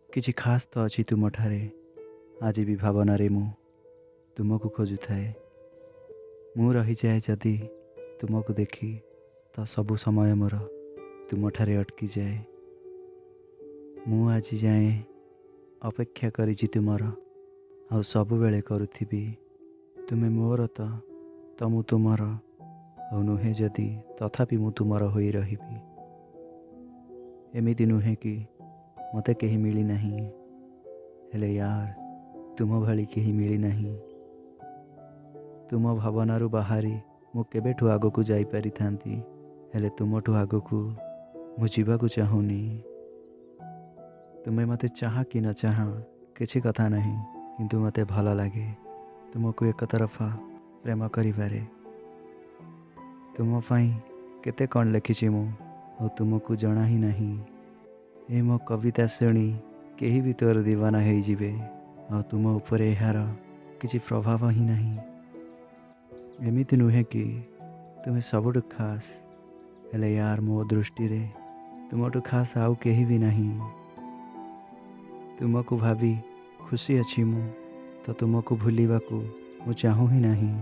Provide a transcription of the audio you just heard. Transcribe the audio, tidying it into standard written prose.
किछि खास तो अछि तुमठारे। आज भी भावनारे मु तुमको खोजुଥାଏ। मु रहिଯାए जदि तुमको देखि तो सबु समय मोर तुमठारे अटकी जाए। मु आज जाए अपेक्षा करिछि तुमर आउ सबुबेले करुथिबी। तुमे मोर तो मु तुमर आउ नुहे जदि तथापि मु तुमर होई रहिबी। एमिति नुहे कि मते केही मिली नहीं, हेले यार तुम भली केही मिली नहीं। तुम भावनारू बाहारी मु केबेठु आगकू जाई पारि थांती, हेले तुमठु आगकू मु जीवाकू चाहुनी। तुमे मते चाह कि न चाह किछि कथा नहीं, किंतु मते भल लागे तुमको एक तरफा प्रेम करिबारे। तुम पाई केते कौन लिखिछि मु और तुमको जना ही नहीं। ए मो कविता शुणी केही भी तोर दीवाना हो जिवे और तुम उपरे यार किछि प्रभाव ही नहीं। एमिति नुहे कि तुम्हें सबुठु खास, हेले यार मो दृष्टि रे तुमठु खास आउ केही भी नहीं। तुमको भावी खुशी अच्छी मु तो तुमको भूलिबाकू मु चाहूँ ही नहीं।